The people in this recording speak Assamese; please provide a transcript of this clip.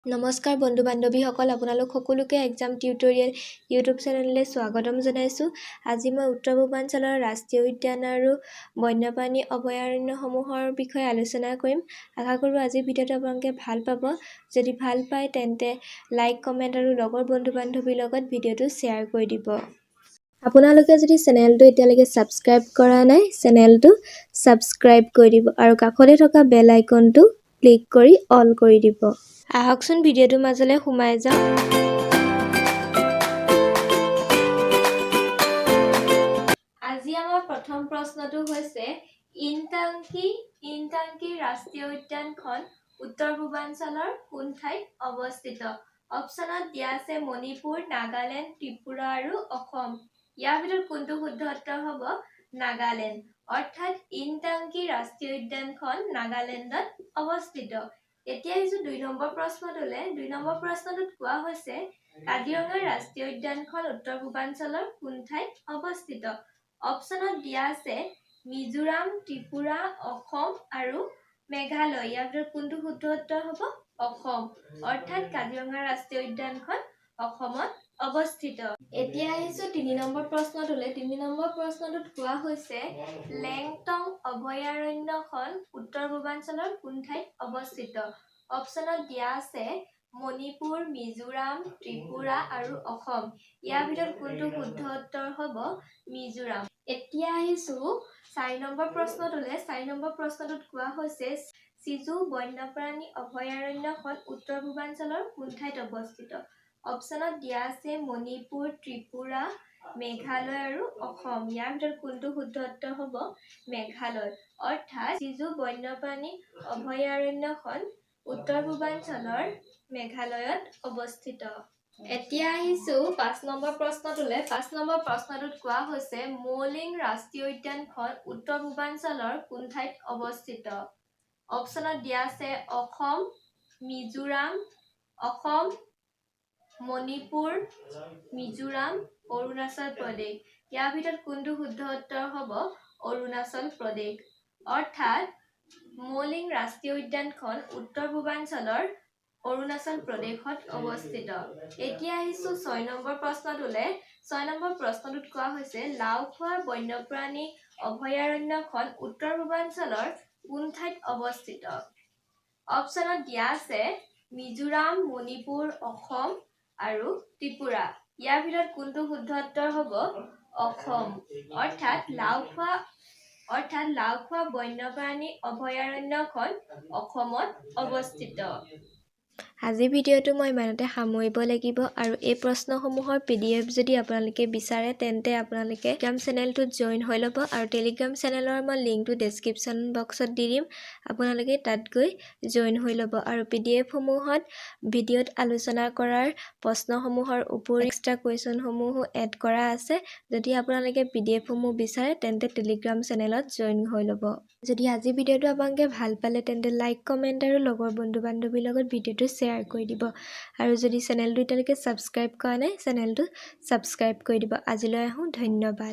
নমস্কাৰ বন্ধু বান্ধৱীসকল আপোনালোক সকলোকে এক্সাম টিউটৰিয়েল ইউটিউব চেনেললৈ স্বাগতম জনাইছোঁ। আজি মই উত্তৰ পূৰ্বাঞ্চলৰ ৰাষ্ট্ৰীয় উদ্যান আৰু বন্যপ্ৰাণী অভয়াৰণ্যসমূহৰ বিষয়ে আলোচনা কৰিম। আশা কৰোঁ আজিৰ ভিডিঅ'টো আপোনালোকে ভাল পাব। যদি ভাল পায় তেন্তে লাইক কমেণ্ট আৰু লগৰ বন্ধু বান্ধৱীৰ লগত ভিডিঅ'টো শ্বেয়াৰ কৰি দিব। আপোনালোকে যদি চেনেলটো এতিয়ালৈকে ছাবস্ক্ৰাইব কৰা নাই চেনেলটো ছাবস্ক্ৰাইব কৰি দিব আৰু কাষতে থকা বেল আইকনটো ক্লিক কৰি অল কৰি দিব। আহকচোন ভিডিঅ'টোৰ মাজলৈ সোমাই যাওঁ। আজি আমাৰ প্ৰথম প্ৰশ্নটো হৈছে ইনটাংকি ৰাষ্ট্ৰীয় উদ্যানখন উত্তৰ পূৰ্বাঞ্চলৰ কোন ঠাইত অৱস্থিত? অপশ্যনত দিয়া আছে মণিপুৰ, নাগালেণ্ড, ত্ৰিপুৰা আৰু অসম। ইয়াৰ ভিতৰত কোনটো শুদ্ধ উত্তৰ হ'ব? নাগালেণ্ড। অৰ্থাৎ ইনটাংকি ৰাষ্ট্ৰীয় উদ্যানখন নাগালেণ্ডত অৱস্থিত। এতিয়া আহিছো ২ নম্বৰ প্ৰশ্নটোলৈ। ২ নম্বৰ প্ৰশ্নটোত কোৱা হৈছে কাজিৰঙা ৰাষ্ট্ৰীয় উদ্যানখন উত্তৰ পূৰ্বাঞ্চলৰ কোন ঠাইত অৱস্থিত? অপশ্যনত দিয়া আছে মিজোৰাম, ত্ৰিপুৰা, অসম আৰু মেঘালয়। ইয়াৰ ভিতৰত কোনটো শুদ্ধ উত্তৰ হ'ব? অসম। অৰ্থাৎ কাজিৰঙা ৰাষ্ট্ৰীয় উদ্যানখন অসমত অৱস্থিত। এতিয়া আহিছো ৩ নম্বৰ প্ৰশ্নটোলৈ। ৩ নম্বৰ প্ৰশ্নটোত কোৱা হৈছে লেংটং অভয়াৰণ্যখন উত্তৰ পূৰ্বাঞ্চলৰ কোন ঠাইত অৱস্থিত? অপশ্যনত দিয়া আছে মণিপুৰ, মিজোৰাম, ত্ৰিপুৰা আৰু অসম। ইয়াৰ ভিতৰত কোনটো শুদ্ধ উত্তৰ হ'ব? মিজোৰাম। এতিয়া আহিছো ৪ নম্বৰ প্ৰশ্নটোলৈ। ৪ নম্বৰ প্ৰশ্নটোত কোৱা হৈছে চিজু বন্যপ্ৰাণী অভয়াৰণ্যখন উত্তৰ পূৰ্বাঞ্চলৰ কোন ঠাইত অৱস্থিত? অপশ্যনত দিয়া আছে মণিপুৰ, ত্ৰিপুৰা, মেঘালয় আৰু অসম। ইয়াৰ ভিতৰত কোনটো শুদ্ধ উত্তৰ হ'ব? মেঘালয়। অৰ্থাৎ চিজু বন্যপ্ৰাণী অভয়াৰণ্যখন উত্তৰ পূৰ্বাঞ্চলৰ মেঘালয়ত অৱস্থিত। এতিয়া আহিছো ৫ নম্বৰ প্ৰশ্নটোলৈ। ৫ নম্বৰ প্ৰশ্নটোত কোৱা হৈছে মৌলিং ৰাষ্ট্ৰীয় উদ্যানখন উত্তৰ পূৰ্বাঞ্চলৰ কোন ঠাইত অৱস্থিত? অপশ্যনত দিয়া আছে অসম, মিজোৰাম, অসম, মণিপুৰ, মিজোৰাম, অৰুণাচল প্ৰদেশ। ইয়াৰ ভিতৰত কোনটো শুদ্ধ উত্তৰ হ'ব? অৰুণাচল প্ৰদেশ। অৰ্থাৎ মৌলিং ৰাষ্ট্ৰীয় উদ্যানখন উত্তৰ পূৰ্বাঞ্চলৰ অৰুণাচল প্ৰদেশত অৱস্থিত। এতিয়া আহিছো ৬ নম্বৰ প্ৰশ্নটোলৈ। ৬ নম্বৰ প্ৰশ্নটোত কোৱা হৈছে লাওখোৱা বন্যপ্ৰাণী অভয়াৰণ্যখন উত্তৰ পূৰ্বাঞ্চলৰ কোন ঠাইত অৱস্থিত? অপশ্যনত দিয়া আছে মিজোৰাম, মণিপুৰ, অসম আৰু ত্ৰিপুৰা। ইয়াৰ ভিতৰত কোনটো শুদ্ধ উত্তৰ হ'ব? অসম। অৰ্থাৎ লাওখোৱা বন্যপ্ৰাণী অভয়াৰণ্যখন অসমত অৱস্থিত। আজিৰ ভিডিঅ'টো মই ইমানতে সামৰিব লাগিব আৰু এই প্ৰশ্নসমূহৰ PDF যদি আপোনালোকে বিচাৰে তেন্তে আপোনালোকে টেলিগ্ৰাম চেনেলটোত জইন হৈ ল'ব আৰু টেলিগ্ৰাম চেনেলৰ মই লিংকটো ডেছক্ৰিপশ্যন বক্সত দি দিম। আপোনালোকে তাত গৈ জইন হৈ ল'ব আৰু PDF সমূহত ভিডিঅ'ত আলোচনা কৰাৰ প্ৰশ্নসমূহৰ উপৰি এক্সট্ৰা কুৱেশ্যনসমূহো এড কৰা আছে। যদি আপোনালোকে PDF সমূহ বিচাৰে তেন্তে টেলিগ্ৰাম চেনেলত জইন হৈ ল'ব। যদি আজিৰ ভিডিঅ'টো আপোনালোকে ভাল পালে তেন্তে লাইক কমেণ্ট আৰু লগৰ বন্ধু বান্ধৱীৰ লগত ভিডিঅ'টো শ্বেয়াৰ কৰি দিব আৰু যদি চেনেলটো এতিয়ালৈকে ছাবস্ক্ৰাইব কৰা নাই চেনেলটো ছাবস্ক্ৰাইব কৰি দিব। আজিলৈ আহোঁ, ধন্যবাদ।